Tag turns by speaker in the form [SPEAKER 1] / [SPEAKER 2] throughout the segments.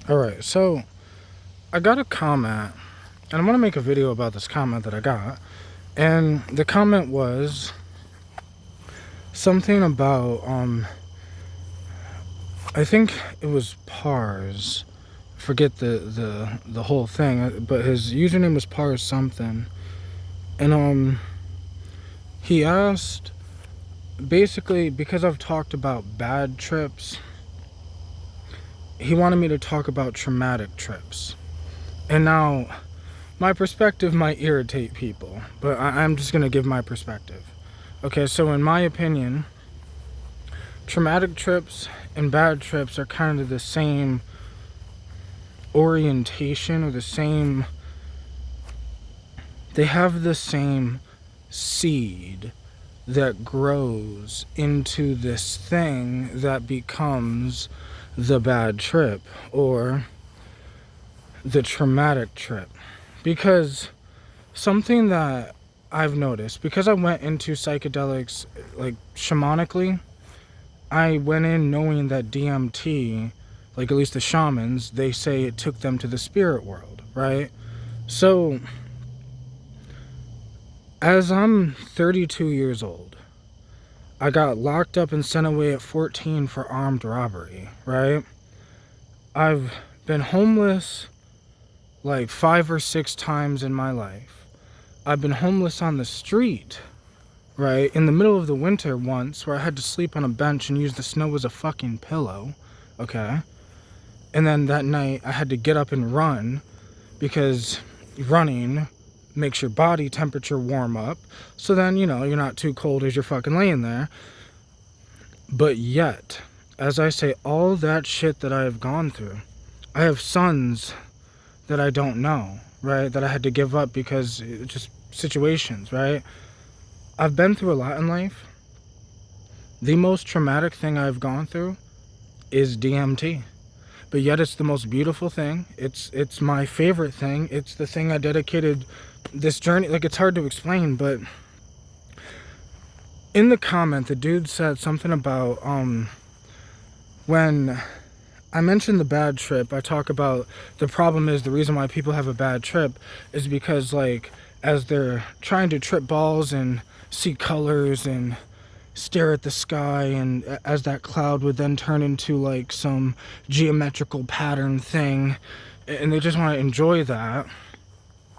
[SPEAKER 1] Alright, so I got a comment, and I'm gonna make a video about this comment that I got. And the comment was something about, I think it was Pars. Forget the whole thing, but his username was Pars something. And, he asked, basically, because I've talked about bad trips, he wanted me to talk about traumatic trips. And now, my perspective might irritate people, but I'm just going to give my perspective. Okay, so in my opinion, traumatic trips and bad trips are kind of the same orientation, or the same, they have the same seed that grows into this thing that becomes the bad trip or the traumatic trip. Because something that I've noticed, because I went into psychedelics like shamanically, I went in knowing that DMT, like at least the shamans, they say it took them to the spirit world, right? So as I'm 32 years old, I got locked up and sent away at 14 for armed robbery, right? I've been homeless like 5 or 6 times in my life. I've been homeless on the street, right? In the middle of the winter once, where I had to sleep on a bench and use the snow as a fucking pillow, okay? And then that night I had to get up and run, because running makes your body temperature warm up. So then, you're not too cold as you're fucking laying there. But yet, as I say, all that shit that I have gone through, I have sons that I don't know, right? That I had to give up because just situations, right? I've been through a lot in life. The most traumatic thing I've gone through is DMT. But yet it's the most beautiful thing. It's my favorite thing. It's the thing I dedicated this journey. Like, it's hard to explain, but in the comment, the dude said something about, when I mentioned the bad trip, I talk about the problem is the reason why people have a bad trip is because, like, as they're trying to trip balls and see colors and stare at the sky, and as that cloud would then turn into like some geometrical pattern thing, and they just want to enjoy that,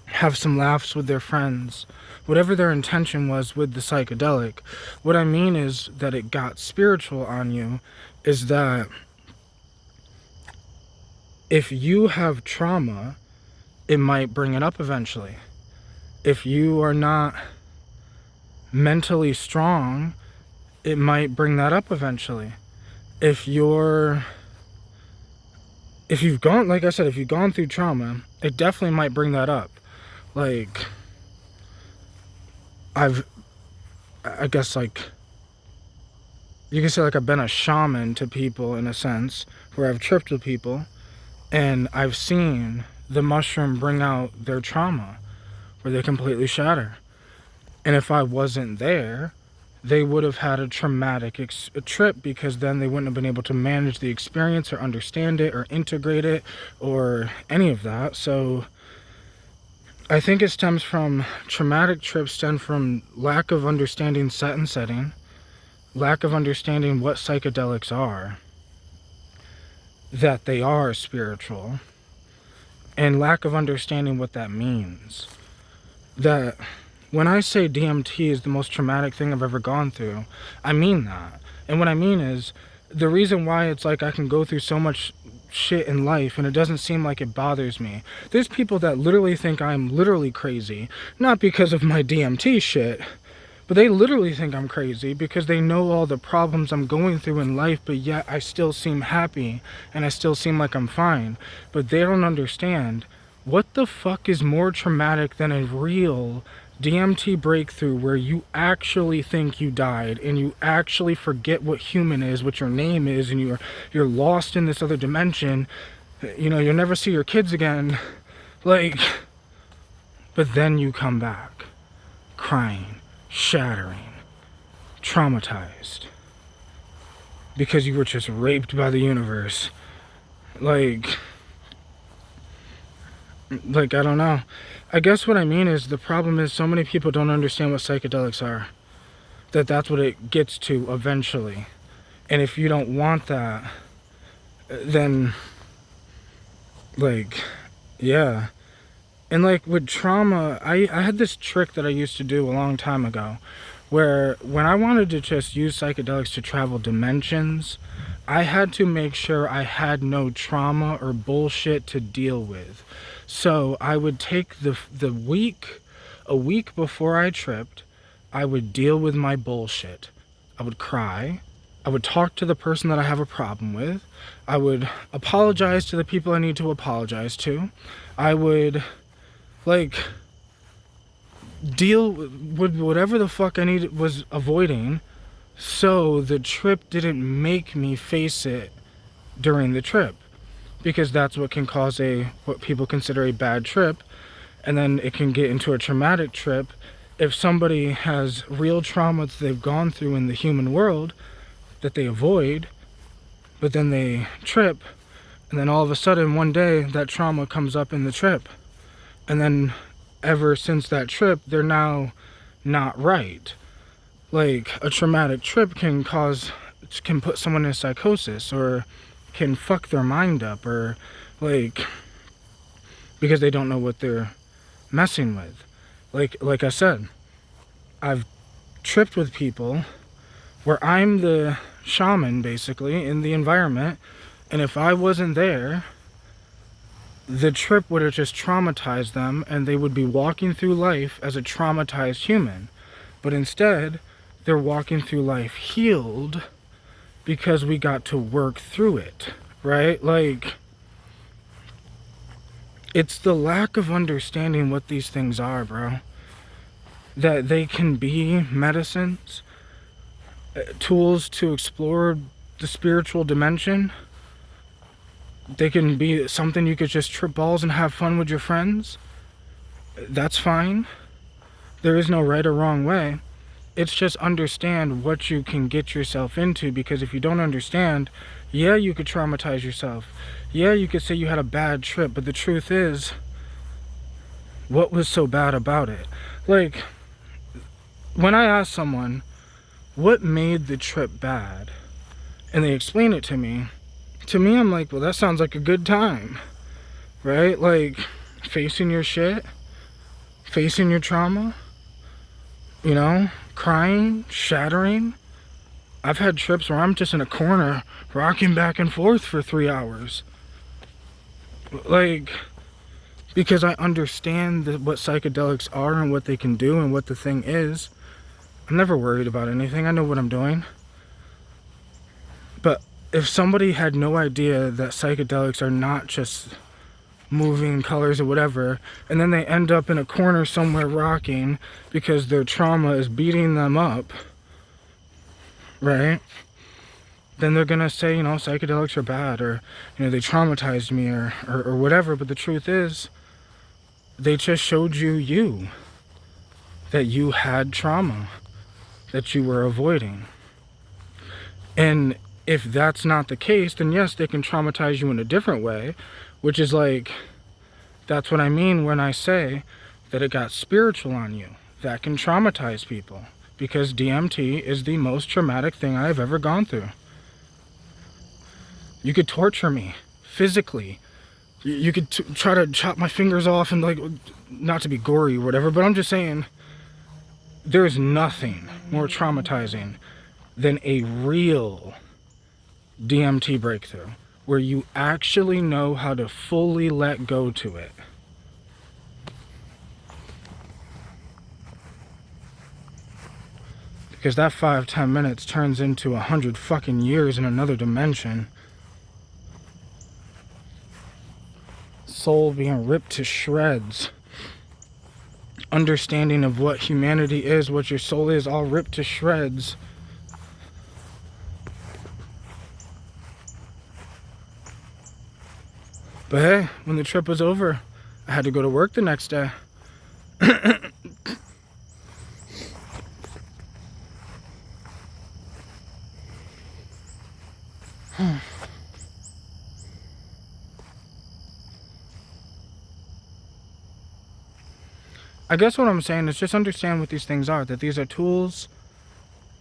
[SPEAKER 1] have some laughs with their friends, whatever their intention was with the psychedelic. What I mean is that it got spiritual on you, is that if you have trauma, it might bring it up eventually. If you are not mentally strong, it might bring that up eventually. If you've gone, like I said, if you've gone through trauma, it definitely might bring that up. Like, I guess, like, you can say, like, I've been a shaman to people in a sense, where I've tripped with people, and I've seen the mushroom bring out their trauma, where they completely shatter. And if I wasn't there, they would have had a traumatic trip, because then they wouldn't have been able to manage the experience or understand it or integrate it or any of that. So I think it stems from, traumatic trips stem from lack of understanding set and setting, lack of understanding what psychedelics are, that they are spiritual, and lack of understanding what that means. That when I say DMT is the most traumatic thing I've ever gone through, I mean that. And what I mean is, the reason why it's like I can go through so much shit in life and it doesn't seem like it bothers me. There's people that literally think I'm literally crazy, not because of my DMT shit, but they literally think I'm crazy because they know all the problems I'm going through in life, but yet I still seem happy and I still seem like I'm fine. But they don't understand, what the fuck is more traumatic than a real DMT breakthrough where you actually think you died and you actually forget what human is, what your name is, and you're lost in this other dimension. You'll never see your kids again. Like, but then you come back crying, shattering, traumatized, because you were just raped by the universe. Like, Like, I don't know. I guess what I mean is the problem is so many people don't understand what psychedelics are. That's what it gets to eventually. And if you don't want that, then, like, yeah. And like with trauma, I had this trick that I used to do a long time ago where when I wanted to just use psychedelics to travel dimensions, I had to make sure I had no trauma or bullshit to deal with. So I would take a week before I tripped, I would deal with my bullshit. I would cry. I would talk to the person that I have a problem with. I would apologize to the people I need to apologize to. I would, like, deal with whatever the fuck I was avoiding, so the trip didn't make me face it during the trip, because that's what can cause what people consider a bad trip, and then it can get into a traumatic trip if somebody has real trauma that they've gone through in the human world that they avoid, but then they trip, and then all of a sudden one day that trauma comes up in the trip, and then ever since that trip they're now not right. Like, a traumatic trip can put someone in psychosis, or can fuck their mind up, or like, because they don't know what they're messing with. Like I said, I've tripped with people where I'm the shaman basically in the environment, and if I wasn't there, the trip would have just traumatized them and they would be walking through life as a traumatized human. But instead, they're walking through life healed because we got to work through it, right? Like, it's the lack of understanding what these things are, bro. That they can be medicines, tools to explore the spiritual dimension. They can be something you could just trip balls and have fun with your friends. That's fine. There is no right or wrong way. It's just understand what you can get yourself into, because if you don't understand, yeah, you could traumatize yourself. Yeah, you could say you had a bad trip, but the truth is, what was so bad about it? Like, when I ask someone, what made the trip bad? And they explain it to me, I'm like, well, that sounds like a good time, right? Like, facing your shit, facing your trauma, crying, shattering. I've had trips where I'm just in a corner rocking back and forth for 3 hours. Like, because I understand what psychedelics are and what they can do and what the thing is. I'm never worried about anything. I know what I'm doing. But if somebody had no idea that psychedelics are not just moving colors or whatever, and then they end up in a corner somewhere rocking because their trauma is beating them up, right? Then they're gonna say, psychedelics are bad, or, they traumatized me, or whatever. But the truth is, they just showed you that you had trauma that you were avoiding. And if that's not the case, then yes, they can traumatize you in a different way, which is like, that's what I mean when I say that it got spiritual on you. That can traumatize people, because DMT is the most traumatic thing I've ever gone through. You could torture me physically. You could try to chop my fingers off, and, like, not to be gory or whatever, but I'm just saying, there's nothing more traumatizing than a real DMT breakthrough, where you actually know how to fully let go to it. Because that 5-10 minutes turns into 100 fucking years in another dimension. Soul being ripped to shreds. Understanding of what humanity is, what your soul is, all ripped to shreds. But hey, when the trip was over, I had to go to work the next day. I guess what I'm saying is just understand what these things are, that these are tools,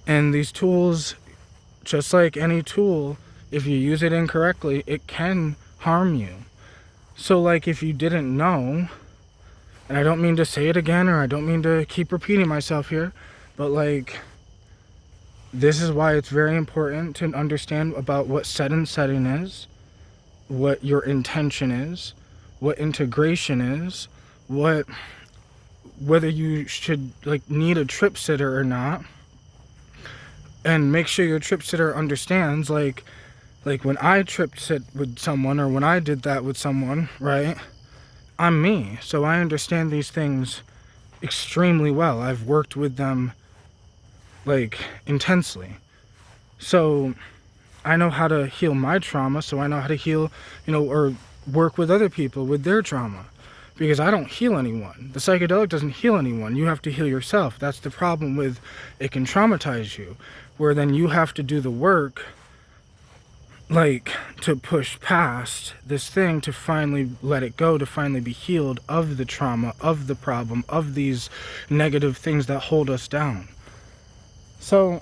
[SPEAKER 1] and these tools, just like any tool, if you use it incorrectly, it can harm you. So like if you didn't know, and I don't mean to say it again, or I don't mean to keep repeating myself here, but like, this is why it's very important to understand about what set and setting is, what your intention is, what integration is, whether you should like need a trip sitter or not, and make sure your trip sitter understands like when I trip sit with someone, or when I did that with someone, right? I'm me, so I understand these things extremely well. I've worked with them like intensely. So I know how to heal my trauma, so I know how to heal, or work with other people with their trauma. Because I don't heal anyone. The psychedelic doesn't heal anyone. You have to heal yourself. That's the problem with it. Can traumatize you, where then you have to do the work, like, to push past this thing, to finally let it go, to finally be healed of the trauma, of the problem, of these negative things that hold us down. So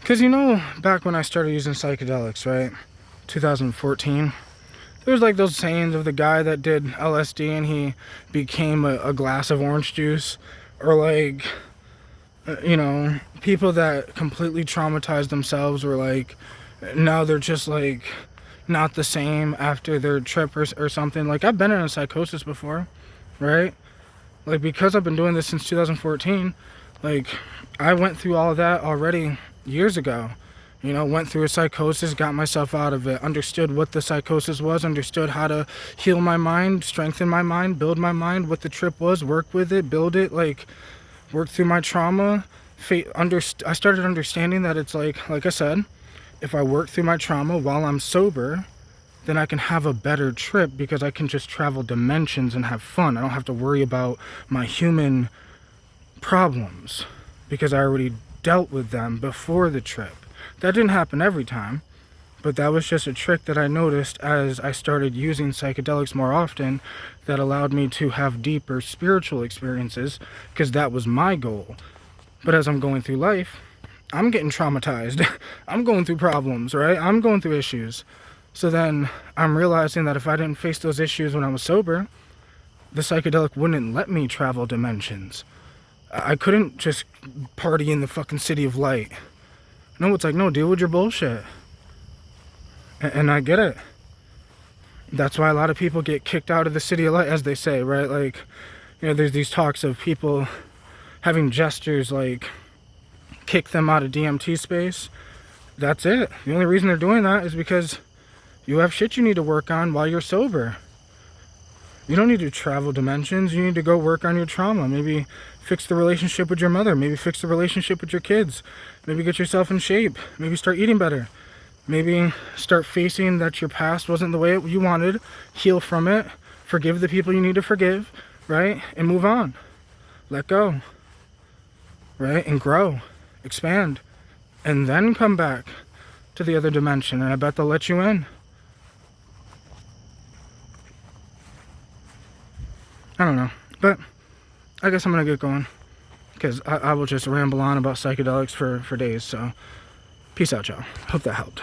[SPEAKER 1] because back when I started using psychedelics, right, 2014, there was like those sayings of the guy that did LSD and he became a glass of orange juice, or like, people that completely traumatized themselves were like, now they're just like not the same after their trip or something. Like, I've been in a psychosis before, right? Like, because I've been doing this since 2014, like, I went through all of that already years ago. Went through a psychosis, got myself out of it, understood what the psychosis was, understood how to heal my mind, strengthen my mind, build my mind, what the trip was, work with it, build it, like, work through my trauma. I started understanding that it's like I said, if I work through my trauma while I'm sober, then I can have a better trip, because I can just travel dimensions and have fun. I don't have to worry about my human problems, because I already dealt with them before the trip. That didn't happen every time, but that was just a trick that I noticed as I started using psychedelics more often, that allowed me to have deeper spiritual experiences, because that was my goal. But as I'm going through life, I'm getting traumatized. I'm going through problems, right? I'm going through issues. So then I'm realizing that if I didn't face those issues when I was sober, the psychedelic wouldn't let me travel dimensions. I couldn't just party in the fucking city of light. No, it's like, no, deal with your bullshit. And I get it. That's why a lot of people get kicked out of the city of light, as they say, right? Like, there's these talks of people having gestures like kick them out of DMT space. That's it. The only reason they're doing that is because you have shit you need to work on while you're sober. You don't need to travel dimensions. You need to go work on your trauma. Maybe fix the relationship with your mother. Maybe fix the relationship with your kids. Maybe get yourself in shape. Maybe start eating better. Maybe start facing that your past wasn't the way you wanted. Heal from it. Forgive the people you need to forgive, right? And move on. Let go, right? And grow. Expand. And then come back to the other dimension. And I bet they'll let you in. I don't know, but I guess I'm gonna get going, because I will just ramble on about psychedelics for days. So peace out, y'all. Hope that helped.